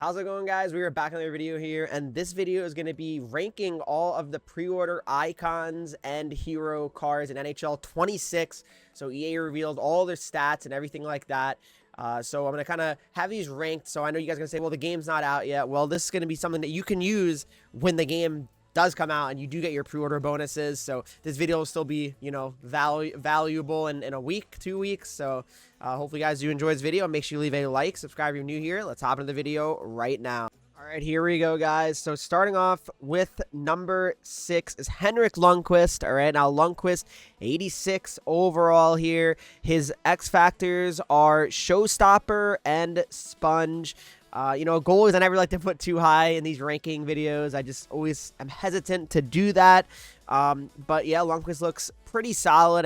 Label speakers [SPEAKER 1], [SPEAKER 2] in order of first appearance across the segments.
[SPEAKER 1] How's it going, guys? We are back on another video here, and this video is going to be ranking all of the pre-order icons and hero cards in NHL 26. So EA revealed all their stats and everything like that. So I'm going to kind of have these ranked. So I know you guys are going to say, well, the game's not out yet. Well, this is going to be something that you can use when the game does come out and you do get your pre-order bonuses. So this video will still be, valuable in a week, 2 weeks. So hopefully you guys do enjoy this video. Make sure you leave a like, subscribe if you're new here. Let's hop into the video right now. All right, here we go, guys. So starting off with number 6 is Henreek Lundqvist. All right, now Lundqvist, 86 overall here. His X factors are Showstopper and Sponge. Goalies I never like to put too high in these ranking videos. I just always am hesitant to do that. But yeah, Lundqvist looks pretty solid.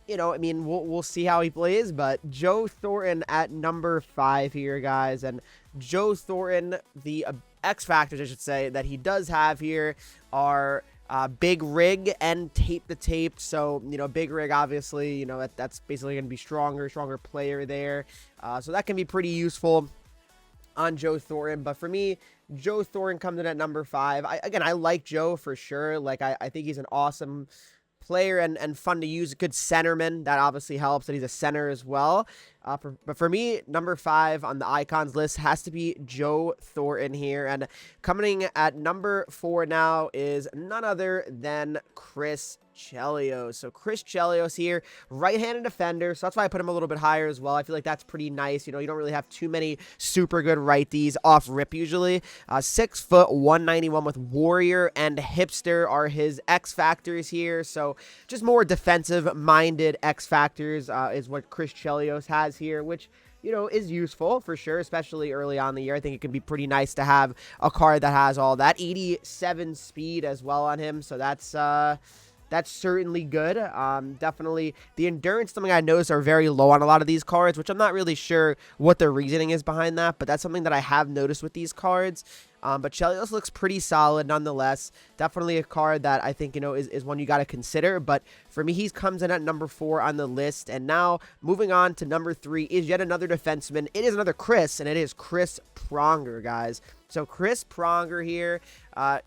[SPEAKER 1] We'll see how he plays. But Joe Thornton at number 5 here, guys. And Joe Thornton, the X factors, I should say, that he does have here are big rig and tape to tape. So, big rig, obviously, that's basically going to be stronger player there. So that can be pretty useful on Joe Thornton. But for me, Joe Thornton comes in at number 5. I like Joe for sure. Like, I think he's an awesome player and fun to use. A good centerman. That obviously helps that he's a center as well. But for me, number 5 on the icons list has to be Joe Thornton here. And coming in at number 4 now is none other than Chris Chelios. So Chris Chelios here, right-handed defender. So that's why I put him a little bit higher as well. I feel like that's pretty nice. You don't really have too many super good righties off rip usually. 6 foot, 191 with Warrior and Hipster are his X factors here. So just more defensive-minded X factors is what Chris Chelios has here, which is useful for sure, especially early on in the year. I think it can be pretty nice to have a card that has all that. 87 speed as well on him, so that's certainly good. Definitely the endurance, something I noticed are very low on a lot of these cards, which I'm not really sure what the reasoning is behind that, but that's something that I have noticed with these cards. But Chelios looks pretty solid nonetheless. Definitely a card that I think, is one you got to consider. But for me, he comes in at number 4 on the list. And now moving on to number 3 is yet another defenseman. It is another Chris, and it is Chris Pronger, guys. So Chris Pronger here.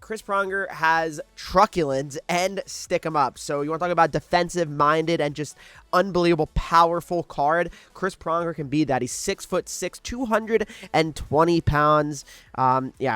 [SPEAKER 1] Chris Pronger has truculence and stick 'em up. So you want to talk about defensive-minded and just unbelievable, powerful card. Chris Pronger can be that. He's 6'6", 220 pounds.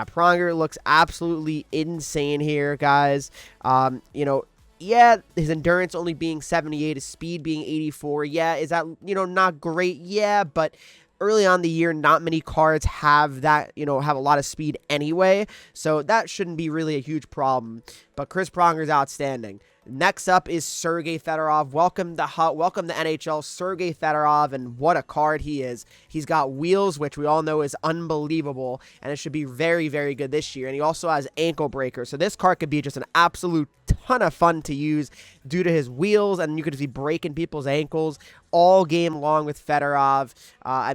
[SPEAKER 1] Pronger looks absolutely insane here, guys. Yeah, his endurance only being 78, his speed being 84. Yeah, is that, not great? Yeah, but early on the year, not many cards have that, have a lot of speed anyway. So that shouldn't be really a huge problem. But Chris Pronger is outstanding. Next up is Sergei Fedorov. Welcome to NHL, Sergei Fedorov, and what a card he is. He's got wheels, which we all know is unbelievable, and it should be very, very good this year. And he also has ankle breaker, so this card could be just an absolute ton of fun to use due to his wheels, and you could just be breaking people's ankles all game long with Fedorov.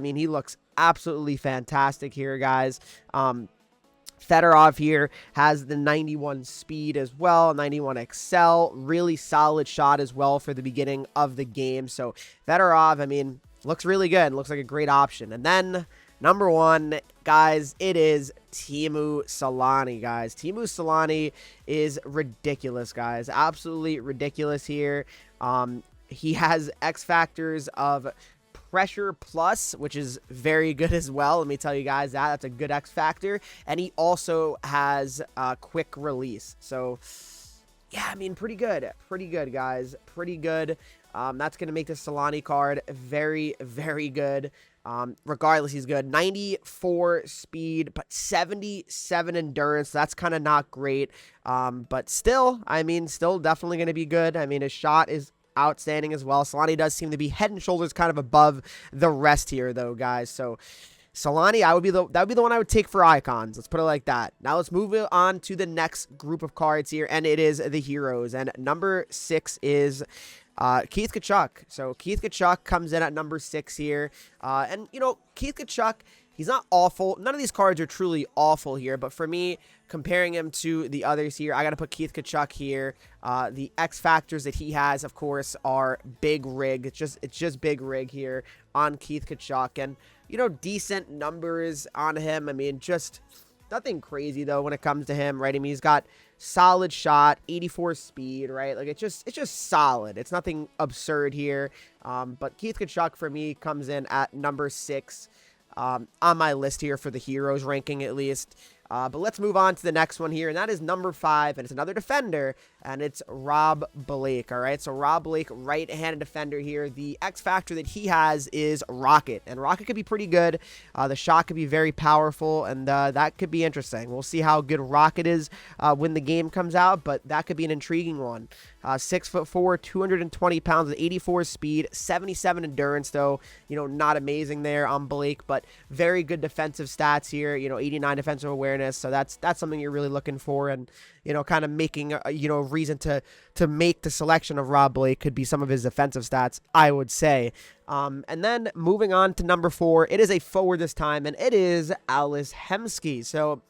[SPEAKER 1] He looks absolutely fantastic here, guys. Fedorov here has the 91 speed as well, 91 excel, really solid shot as well for the beginning of the game. So Fedorov, looks really good, looks like a great option. And then number 1, guys, it is Teemu Selanne, guys. Teemu Selanne is ridiculous, guys, absolutely ridiculous here. He has X factors of pressure plus, which is very good as well. Let me tell you guys that's a good X factor. And he also has quick release. So yeah, pretty good, guys, pretty good. That's going to make the Selanne card very, very good. Regardless, he's good. 94 speed, but 77 endurance. That's kind of not great. But still, still definitely going to be good. His shot is outstanding as well. Selanne does seem to be head and shoulders kind of above the rest here, though, guys. So Selanne, that would be the one I would take for icons. Let's put it like that. Now let's move on to the next group of cards here, and it is the heroes. And number 6 is Keith Tkachuk. So Keith Tkachuk comes in at number 6 here. Keith Tkachuk He's not awful. None of these cards are truly awful here, but for me, comparing him to the others here, I got to put Keith Tkachuk here. The X factors that he has, of course, are big rig. It's just big rig here on Keith Tkachuk, and you know, decent numbers on him. I mean, just nothing crazy though when it comes to him, right? I mean, he's got solid shot, 84 speed, right? Like it's just solid. It's nothing absurd here. But Keith Tkachuk for me comes in at number 6 on my list here for the heroes ranking at least. But let's move on to the next one here, and that is number 5, and it's another defender, and it's Rob Blake, all right? So Rob Blake, right-handed defender here. The X factor that he has is Rocket, and Rocket could be pretty good. The shot could be very powerful, and that could be interesting. We'll see how good Rocket is when the game comes out, but that could be an intriguing one. 6'4", 220 pounds with 84 speed, 77 endurance, though, you know, not amazing there on Blake, but very good defensive stats here, you know, 89 defensive awareness. So that's something you're really looking for, and you know, kind of making you know, reason to make the selection of Rob Blake could be some of his defensive stats, I would say. And then moving on to number 4, it is a forward this time, and it is Ales Hemsky. So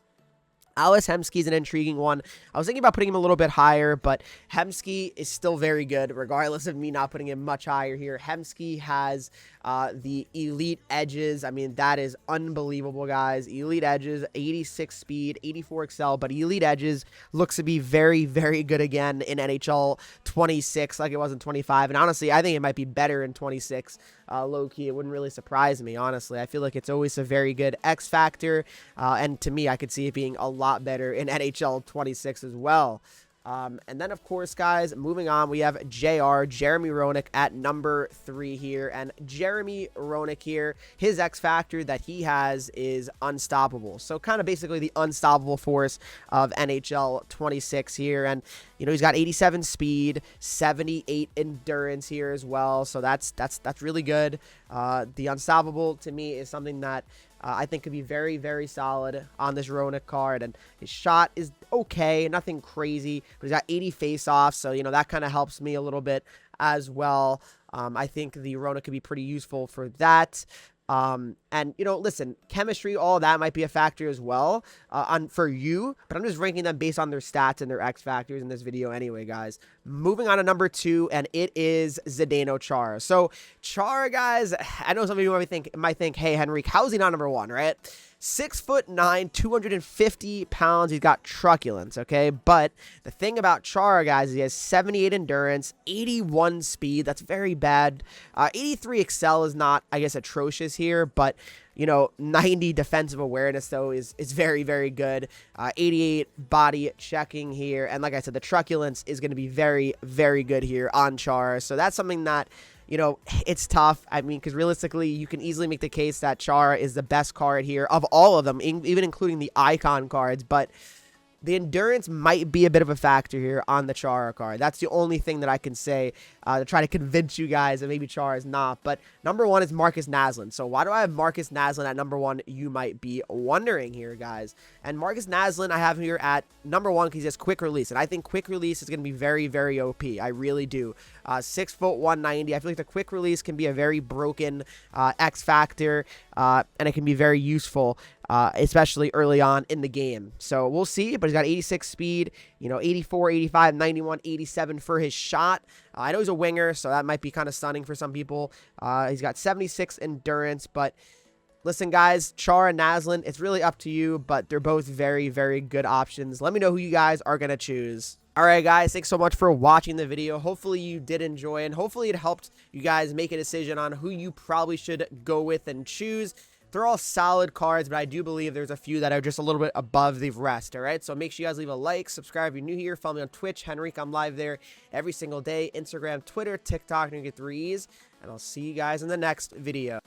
[SPEAKER 1] Ales Hemsky is an intriguing one. I was thinking about putting him a little bit higher, but Hemsky is still very good, regardless of me not putting him much higher here. Hemsky has the elite edges. I mean, that is unbelievable, guys. Elite edges, 86 speed, 84 excel, but elite edges looks to be very, very good again in NHL 26 like it was in 25. And honestly, I think it might be better in 26. Low-key, it wouldn't really surprise me, honestly. I feel like it's always a very good X factor, and to me, I could see it being a lot better in NHL 26 as well. And then, of course, guys, moving on, we have Jeremy Roenick at number 3 here. And Jeremy Roenick here, his X factor that he has is unstoppable. So kind of basically the unstoppable force of NHL 26 here. And, you know, he's got 87 speed, 78 endurance here as well. So that's really good. The unstoppable to me is something that I think could be very, very solid on this Roenick card. And his shot is okay, nothing crazy, but he's got 80 face-offs, so, you know, that kind of helps me a little bit as well. I think the Roenick could be pretty useful for that. And, you know, listen, chemistry, all that might be a factor as well for you, but I'm just ranking them based on their stats and their X factors in this video anyway, guys. Moving on to number 2, and it is Zdeno Chara. So Chara, guys, I know some of you might think, hey, Henreek, how is he not number 1, right? 6'9", 250 pounds. He's got truculence, okay? But the thing about Chara, guys, is he has 78 endurance, 81 speed. That's very bad. 83 excel is not, I guess, atrocious here, but you know, 90 defensive awareness, though, is very, very good. 88 body checking here. And like I said, the truculence is going to be very, very good here on Chara. So that's something that, you know, it's tough. I mean, because realistically, you can easily make the case that Chara is the best card here of all of them, even including the icon cards. But the endurance might be a bit of a factor here on the Chara card. That's the only thing that I can say to try to convince you guys that maybe Chara is not. But number 1 is Marcus Naslund. So why do I have Marcus Naslund at number 1? You might be wondering here, guys. And Marcus Naslund I have here at number 1 because he has quick release. And I think quick release is going to be very, very OP. I really do. 6', 190. I feel like the quick release can be a very broken X factor, and it can be very useful, especially early on in the game. So we'll see, but he's got 86 speed, you know, 84, 85, 91, 87 for his shot. I know he's a winger, so that might be kind of stunning for some people. He's got 76 endurance, but listen, guys, Chara and Naslund, it's really up to you, but they're both very, very good options. Let me know who you guys are going to choose. All right, guys, thanks so much for watching the video. Hopefully you did enjoy, and hopefully it helped you guys make a decision on who you probably should go with and choose. They're all solid cards, but I do believe there's a few that are just a little bit above the rest, all right? So make sure you guys leave a like, subscribe if you're new here, follow me on Twitch, Henreek. I'm live there every single day, Instagram, Twitter, TikTok, and you get 3Es, and I'll see you guys in the next video.